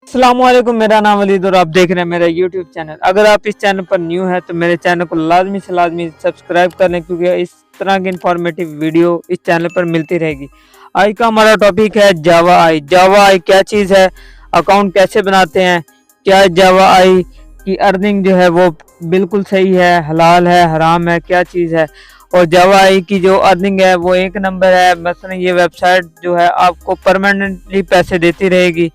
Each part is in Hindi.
अस्सलामुअलैकुम, मेरा नाम वलीद और आप देख रहे हैं मेरा यूट्यूब चैनल। अगर आप इस चैनल पर न्यू है तो मेरे चैनल को लाजमी से लाजमी सब्सक्राइब कर लें, क्योंकि इस तरह की इंफॉर्मेटिव वीडियो इस चैनल पर मिलती रहेगी। आज का हमारा टॉपिक है जावा आई। जावा आई क्या चीज़ है, अकाउंट कैसे बनाते हैं, क्या जावा आई की अर्निंग जो है वो बिल्कुल सही है, हलाल है, हराम है, क्या चीज़ है। और जावा आई की जो अर्निंग है वो एक नंबर है। मसलन ये वेबसाइट जो है आपको परमानेंटली पैसे देती रहेगी।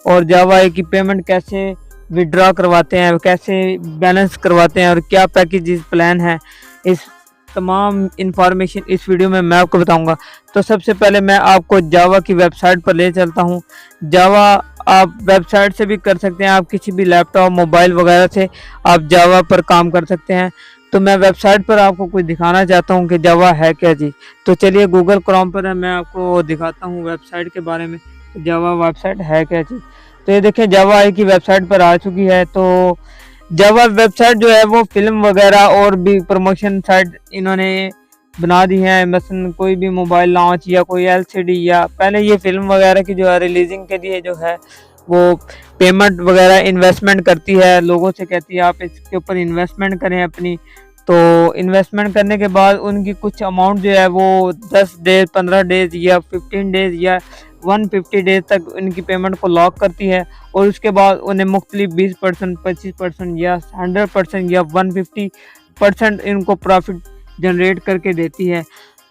और जावा आई की पेमेंट कैसे विड्रॉ करवाते हैं, कैसे बैलेंस करवाते हैं और क्या पैकेजेस प्लान है, इस तमाम इंफॉर्मेशन इस वीडियो में मैं आपको बताऊंगा। तो सबसे पहले मैं आपको जावा की वेबसाइट पर ले चलता हूं। जावा आप वेबसाइट से भी कर सकते हैं, आप किसी भी लैपटॉप मोबाइल वगैरह से आप जावा पर काम कर सकते हैं। तो मैं वेबसाइट पर आपको कुछ दिखाना चाहता हूं कि जावा है क्या जी। तो चलिए गूगल क्रोम पर मैं आपको दिखाता हूं वेबसाइट के बारे में, जावा वेबसाइट है क्या चीज़। तो ये देखें जावा आई की वेबसाइट पर आ चुकी है। तो जावा वेबसाइट जो है वो फिल्म वगैरह और भी प्रमोशन साइट इन्होंने बना दी है। मसलन कोई भी मोबाइल लॉन्च या कोई एलसीडी, या पहले ये फिल्म वगैरह की जो है रिलीजिंग के लिए जो है वो पेमेंट वगैरह इन्वेस्टमेंट करती है, लोगों से कहती है आप इसके ऊपर इन्वेस्टमेंट करें अपनी। तो इन्वेस्टमेंट करने के बाद उनकी कुछ अमाउंट जो है वो 10 डेज, 15 डेज या 15 डेज या 150 डेज तक उनकी पेमेंट को लॉक करती है। और उसके बाद उन्हें मुख्तलिफ 20%, 25% या 100% या 150% इनको प्रॉफिट जनरेट करके देती है।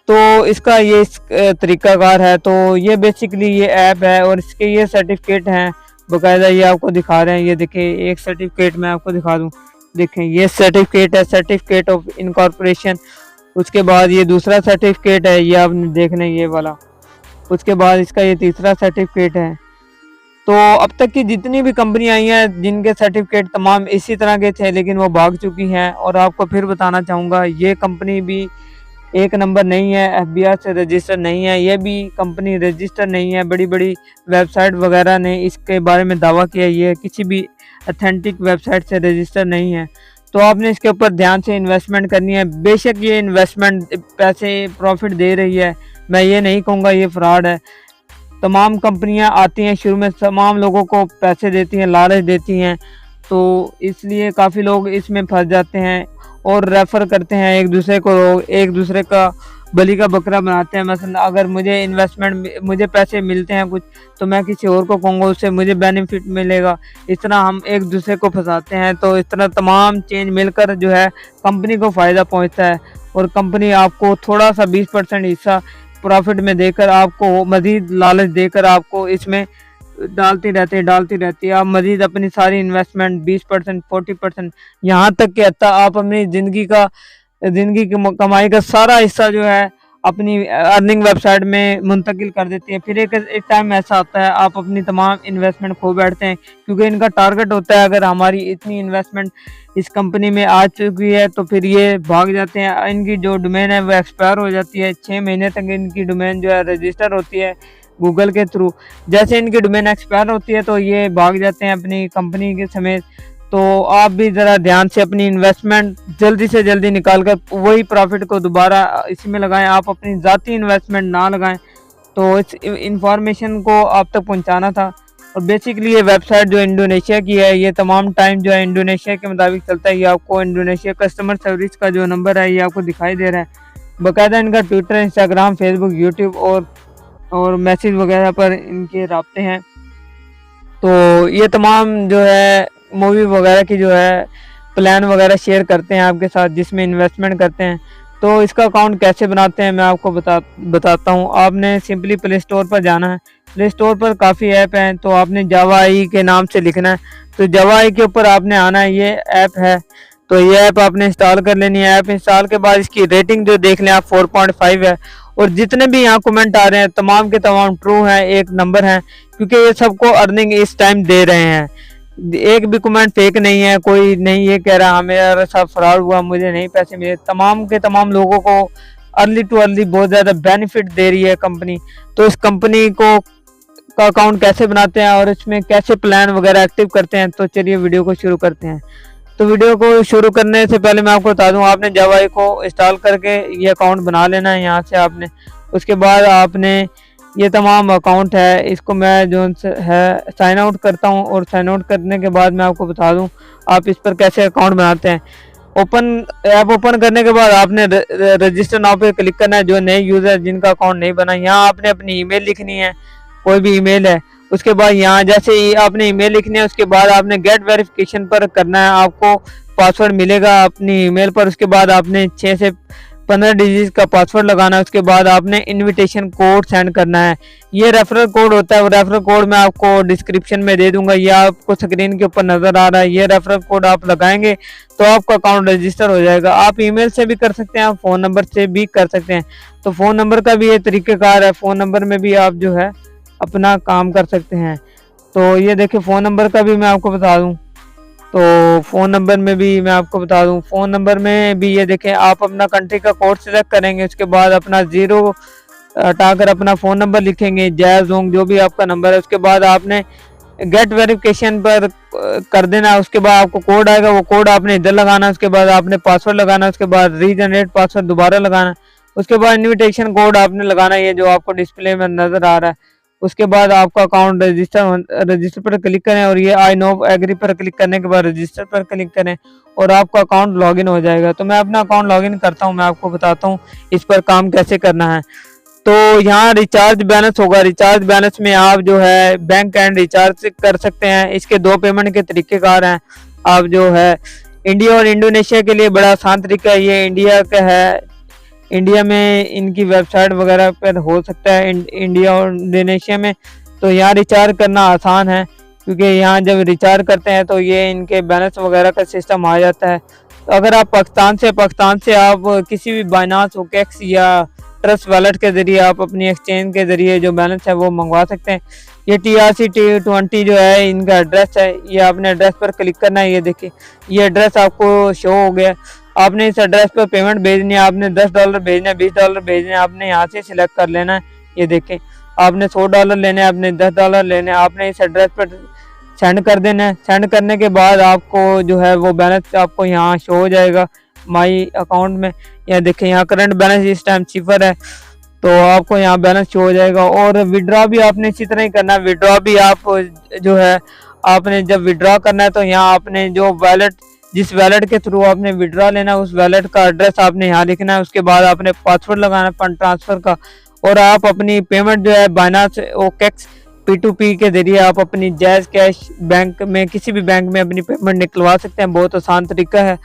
तो इसका ये तरीकाकार है। तो ये बेसिकली ये ऐप है और इसके ये सर्टिफिकेट हैं बाकायदा, ये आपको दिखा रहे हैं। ये देखिए एक सर्टिफिकेट मैं आपको दिखा दूं, देखें ये सर्टिफिकेट है, सर्टिफिकेट ऑफ इनकॉर्पोरेशन। उसके बाद ये दूसरा सर्टिफिकेट है, ये आपने देखना ये वाला। उसके बाद इसका ये तीसरा सर्टिफिकेट है। तो अब तक की जितनी भी कंपनी आई हैं जिनके सर्टिफिकेट तमाम इसी तरह के थे, लेकिन वो भाग चुकी हैं। और आपको फिर बताना चाहूँगा ये कंपनी भी एक नंबर नहीं है, एफबीआई से रजिस्टर नहीं है, ये भी कंपनी रजिस्टर नहीं है। बड़ी बड़ी वेबसाइट वगैरह ने इसके बारे में दावा किया, ये किसी भी अथेंटिक वेबसाइट से रजिस्टर नहीं है। तो आपने इसके ऊपर ध्यान से इन्वेस्टमेंट करनी है। बेशक ये इन्वेस्टमेंट पैसे प्रॉफिट दे रही है, मैं ये नहीं कहूँगा ये फ्रॉड है। तमाम कंपनियां आती हैं, शुरू में तमाम लोगों को पैसे देती हैं, लालच देती हैं, तो इसलिए काफ़ी लोग इसमें फंस जाते हैं और रेफ़र करते हैं एक दूसरे को, एक दूसरे का बलि का बकरा बनाते हैं। मसलन अगर मुझे पैसे मिलते हैं कुछ, तो मैं किसी और को कहूँगा उससे मुझे बेनिफिट मिलेगा। इस तरह हम एक दूसरे को फंसाते हैं। तो इस तरह तमाम चेंज मिलकर जो है कंपनी को फ़ायदा पहुँचता है। और कंपनी आपको थोड़ा सा 20% हिस्सा प्रॉफिट में देकर, आपको मज़ीद लालच देकर आपको इसमें डालती रहती है। आप मज़ीद अपनी सारी इन्वेस्टमेंट 20%, 40%, यहाँ तक कि हत्ता आप अपनी ज़िंदगी की कमाई का सारा हिस्सा जो है अपनी अर्निंग वेबसाइट में मुंतकिल कर देती है। फिर एक टाइम ऐसा आता है आप अपनी तमाम इन्वेस्टमेंट खो बैठते हैं, क्योंकि इनका टारगेट होता है अगर हमारी इतनी इन्वेस्टमेंट इस कंपनी में आ चुकी है तो फिर ये भाग जाते हैं। इनकी जो डोमेन है वो एक्सपायर हो जाती है, 6 महीने तक इनकी डोमेन जो है रजिस्टर होती है गूगल के थ्रू। जैसे इनकी डोमेन एक्सपायर होती है तो ये भाग जाते हैं अपनी कंपनी के समेत। तो आप भी ज़रा ध्यान से अपनी इन्वेस्टमेंट जल्दी से जल्दी निकाल कर वही प्रॉफिट को दोबारा इसी में लगाएं, आप अपनी ज़ाती इन्वेस्टमेंट ना लगाएं। तो इस इंफॉर्मेशन को आप तक पहुंचाना था। और बेसिकली ये वेबसाइट जो इंडोनेशिया की है, ये तमाम टाइम जो है इंडोनेशिया के मुताबिक चलता है। ये आपको इंडोनेशिया कस्टमर सर्विस का जो नंबर है ये आपको दिखाई दे रहा है। बाकायदा इनका ट्विटर, इंस्टाग्राम, फेसबुक, यूट्यूब और मैसेज वगैरह पर इनके राब्ते हैं। तो ये तमाम जो है मूवी वगैरह की जो है प्लान वगैरह शेयर करते हैं आपके साथ, जिसमें इन्वेस्टमेंट करते हैं। तो इसका अकाउंट कैसे बनाते हैं मैं आपको बताता हूँ। आपने सिंपली प्ले स्टोर पर जाना है। प्ले स्टोर पर काफ़ी ऐप हैं, तो आपने जावा आई के नाम से लिखना है। तो जावा आई के ऊपर आपने आना है, ये ऐप है। तो ये ऐप आपने इंस्टॉल कर लेनी है। ऐप इंस्टॉल के बाद इसकी रेटिंग जो देख लें आप 4.5 है। और जितने भी यहाँ कमेंट आ रहे हैं तमाम के तमाम ट्रू हैं, एक नंबर हैं, क्योंकि ये सबको अर्निंग इस टाइम दे रहे हैं। एक भी कमेंट फेक नहीं है, कोई नहीं ये कह रहा मेरा सब फ्रॉड हुआ, मुझे नहीं पैसे मिले। तमाम के तमाम लोगों को अर्ली टू अर्ली बहुत ज़्यादा बेनिफिट दे रही है कंपनी। तो इस कंपनी को का अकाउंट कैसे बनाते हैं और इसमें कैसे प्लान वगैरह एक्टिव करते हैं, तो चलिए वीडियो को शुरू करते हैं। तो वीडियो को शुरू करने से पहले मैं आपको बता दूं, आपने जावा आई को इंस्टॉल करके ये अकाउंट बना लेना है यहाँ से आपने। उसके बाद आपने ये तमाम अकाउंट है, इसको मैं जो है साइन आउट करता हूँ और साइन आउट करने के बाद मैं आपको बता दूँ आप इस पर कैसे अकाउंट बनाते हैं। ऐप ओपन करने के बाद आपने रजिस्टर नाउ पे क्लिक करना है। जो नए यूज़र जिनका अकाउंट नहीं बना, यहाँ आपने अपनी ईमेल लिखनी है, कोई भी ईमेल है। उसके बाद यहाँ जैसे ही आपने ईमेल लिखनी है उसके बाद आपने गेट वेरिफिकेशन पर करना है, आपको पासवर्ड मिलेगा अपनी ईमेल पर। उसके बाद आपने 6 से 15 डिजिट का पासवर्ड लगाना है। उसके बाद आपने इनविटेशन कोड सेंड करना है। ये रेफरल कोड होता है, वो रेफरल कोड मैं आपको डिस्क्रिप्शन में दे दूंगा, ये आपको स्क्रीन के ऊपर नजर आ रहा है। ये रेफरल कोड आप लगाएंगे तो आपका अकाउंट रजिस्टर हो जाएगा। आप ईमेल से भी कर सकते हैं, आप फ़ोन नंबर से भी कर सकते हैं। तो फ़ोन नंबर का भी ये तरीक़ेकार है, फ़ोन नंबर में भी आप जो है अपना काम कर सकते हैं। तो ये देखिए फ़ोन नंबर का भी मैं आपको बता दूं, तो फ़ोन नंबर में भी मैं आपको बता दूं, फ़ोन नंबर में भी ये देखें, आप अपना कंट्री का कोड सिलेक्ट करेंगे। उसके बाद अपना 0 हटाकर अपना फ़ोन नंबर लिखेंगे, जैज़ोंग जो भी आपका नंबर है। उसके बाद आपने गेट वेरिफिकेशन पर कर देना। उसके बाद आपको कोड आएगा, वो कोड आपने इधर लगाना। उसके बाद आपने पासवर्ड लगाना। उसके बाद रीजनरेट पासवर्ड दोबारा लगाना। उसके बाद इनविटेशन कोड आपने लगाना, ये जो आपको डिस्प्ले में नज़र आ रहा है। उसके बाद आपका अकाउंट रजिस्टर पर क्लिक करें और ये आई नो एग्री पर क्लिक करने के बाद रजिस्टर पर क्लिक करें और आपका अकाउंट लॉगिन हो जाएगा। तो मैं अपना अकाउंट लॉगिन करता हूं, मैं आपको बताता हूं इस पर काम कैसे करना है। तो यहाँ रिचार्ज बैलेंस होगा, रिचार्ज बैलेंस में आप जो है बैंक एंड रिचार्ज कर सकते हैं। इसके 2 पेमेंट के तरीक़ेकार हैं। आप जो है इंडिया और इंडोनेशिया के लिए बड़ा आसान तरीका है, ये इंडिया का है, इंडिया में इनकी वेबसाइट वगैरह पर हो सकता है, इंडिया और इंडोनेशिया में। तो यहाँ रिचार्ज करना आसान है, क्योंकि यहाँ जब रिचार्ज करते हैं तो ये इनके बैलेंस वगैरह का सिस्टम आ जाता है। तो अगर आप पाकिस्तान से आप किसी भी बाइनांस ओकेक्स या ट्रस्ट वॉलेट के ज़रिए आप अपनी एक्सचेंज के ज़रिए जो बैलेंस है वो मंगवा सकते हैं। ये TRC20 जो है इनका एड्रेस है, ये आपने एड्रेस पर क्लिक करना है। ये देखिए ये एड्रेस आपको शो हो गया। आपने इस एड्रेस पर पेमेंट भेजनी है, आपने $10 भेजना है, $20 भेजने हैं, आपने यहाँ से सिलेक्ट कर लेना है। ये देखें आपने $100 लेने हैं, आपने $10 लेने हैं, आपने इस एड्रेस पर सेंड कर देना है। सेंड करने के बाद आपको जो है वो बैलेंस आपको यहाँ शो हो जाएगा माई अकाउंट में। यहाँ देखें यहाँ करंट बैलेंस इस टाइम 0 है, तो आपको यहाँ बैलेंस शो हो जाएगा। और विड्रॉ भी आपने इसी तरह ही करना है। विड्रॉ भी आप जो है आपने जब विड्रॉ करना है तो यहाँ आपने जो वैलेट जिस वैलेट के थ्रू आपने विड्रॉ लेना है उस वैलेट का एड्रेस आपने यहाँ लिखना है। उसके बाद आपने पासवर्ड लगाना फंड ट्रांसफर का, और आप अपनी पेमेंट जो है बाइनांस ओकेक्स P2P के जरिए आप अपनी जैज़ कैश बैंक में किसी भी बैंक में अपनी पेमेंट निकलवा सकते हैं। बहुत आसान तरीका है।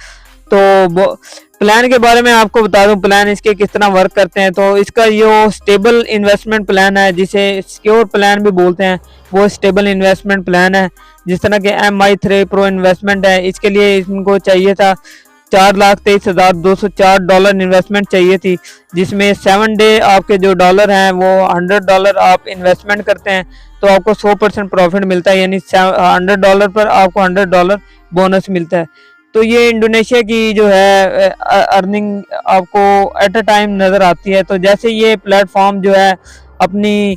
तो प्लान के बारे में आपको बता दूं, प्लान इसके किस तरह वर्क करते हैं। तो इसका ये स्टेबल इन्वेस्टमेंट प्लान है, जिसे सिक्योर प्लान भी बोलते हैं, वो स्टेबल इन्वेस्टमेंट प्लान है। जिस तरह के MI3 प्रो इन्वेस्टमेंट है, इसके लिए इनको चाहिए था $4,23,204 इन्वेस्टमेंट चाहिए थी, जिसमें 7 डे आपके जो डॉलर हैं वो $100 आप इन्वेस्टमेंट करते हैं तो आपको 100% प्रॉफिट मिलता है, यानी $100 पर आपको $100 बोनस मिलता है। तो ये इंडोनेशिया की जो है अर्निंग आपको एट अ टाइम नज़र आती है। तो जैसे ये प्लेटफॉर्म जो है अपनी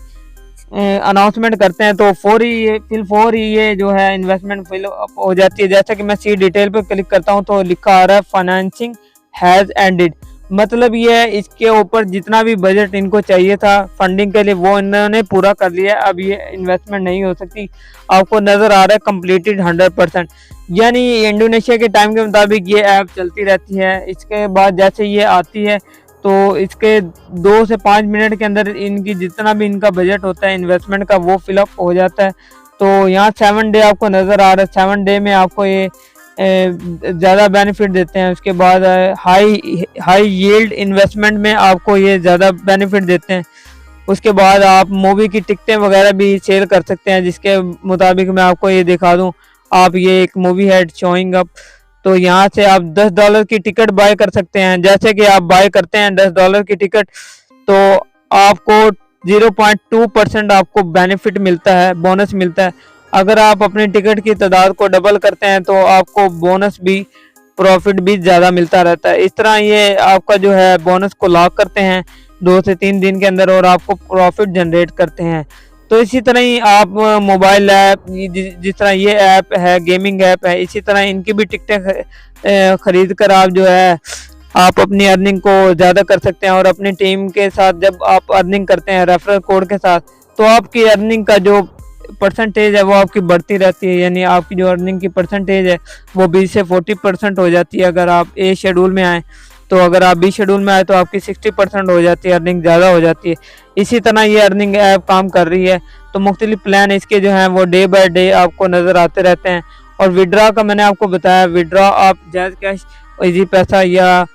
अनाउंसमेंट करते हैं तो फौरी ये जो है इन्वेस्टमेंट फिल हो जाती है। जैसा कि मैं सी डिटेल पर क्लिक करता हूं तो लिखा आ रहा है फाइनेंसिंग हैज़ एंडेड। मतलब ये है इसके ऊपर जितना भी बजट इनको चाहिए था फंडिंग के लिए वो इन्होंने पूरा कर लिया। अब ये इन्वेस्टमेंट नहीं हो सकती। आपको नज़र आ रहा है कंप्लीटेड 100%, यानी इंडोनेशिया के टाइम के मुताबिक ये ऐप चलती रहती है। इसके बाद जैसे ये आती है तो इसके 2 से 5 मिनट के अंदर इनकी जितना भी इनका बजट होता है इन्वेस्टमेंट का वो फिलअप हो जाता है। तो यहाँ 7 डे आपको नज़र आ रहा है। 7 डे में आपको ये ज़्यादा बेनिफिट देते हैं। उसके बाद हाई यील्ड इन्वेस्टमेंट में आपको ये ज़्यादा बेनिफिट देते हैं। उसके बाद आप मूवी की टिकटें वगैरह भी सेल कर सकते हैं, जिसके मुताबिक मैं आपको ये दिखा दूँ। आप ये एक मूवी है शोइंग अप, तो यहाँ से आप $10 की टिकट बाय कर सकते हैं। जैसे कि आप बाय करते हैं $10 की टिकट तो आपको 0.2% आपको बेनिफिट मिलता है, बोनस मिलता है। अगर आप अपनी टिकट की तादाद को डबल करते हैं तो आपको बोनस भी प्रॉफिट भी ज़्यादा मिलता रहता है। इस तरह ये आपका जो है बोनस को लॉक करते हैं 2 से 3 दिन के अंदर और आपको प्रॉफिट जनरेट करते हैं। तो इसी तरह ही आप मोबाइल ऐप जिस तरह ये ऐप है गेमिंग ऐप है, इसी तरह इनकी भी टिकटें खरीद कर आप जो है आप अपनी अर्निंग को ज़्यादा कर सकते हैं। और अपनी टीम के साथ जब आप अर्निंग करते हैं रेफरल कोड के साथ, तो आपकी अर्निंग का जो परसेंटेज है वो आपकी बढ़ती रहती है। यानी आपकी जो अर्निंग की परसेंटेज है वो 20 से 40% हो जाती है अगर आप ए शेड्यूल में आए। तो अगर आप बी शेड्यूल में आए तो आपकी 60% हो जाती है, अर्निंग ज़्यादा हो जाती है। इसी तरह ये अर्निंग ऐप काम कर रही है। तो मुख्तलिफ प्लान इसके जो हैं वो डे बाय डे आपको नज़र आते रहते हैं। और विड्रा का मैंने आपको बताया, विड्रा आप जैज़ कैश, इजी पैसा या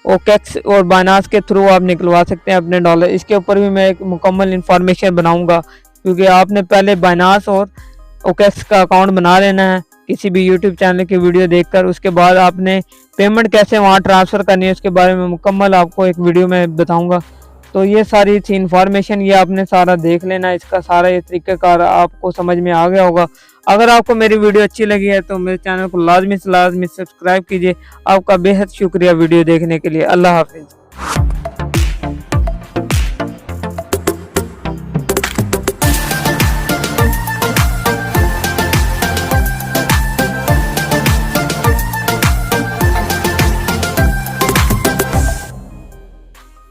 ओकेक्स और बाइनांस के थ्रू आप निकलवा सकते हैं अपने डॉलर। इसके ऊपर भी मैं एक मुकम्मल इन्फॉर्मेशन बनाऊंगा, क्योंकि आपने पहले बाइनांस और ओकेक्स का अकाउंट बना लेना है किसी भी यूट्यूब चैनल की वीडियो देखकर। उसके बाद आपने पेमेंट कैसे वहाँ ट्रांसफ़र करनी है उसके बारे में मुकम्मल आपको एक वीडियो में बताऊंगा। तो ये सारी थी इन्फॉर्मेशन, ये आपने सारा देख लेना, इसका सारा ये तरीक़ाकार आपको समझ में आ गया होगा। अगर आपको मेरी वीडियो अच्छी लगी है तो मेरे चैनल को लाजमी से लाजमी सब्सक्राइब कीजिए। आपका बेहद शुक्रिया वीडियो देखने के लिए। अल्लाह हाफिज़।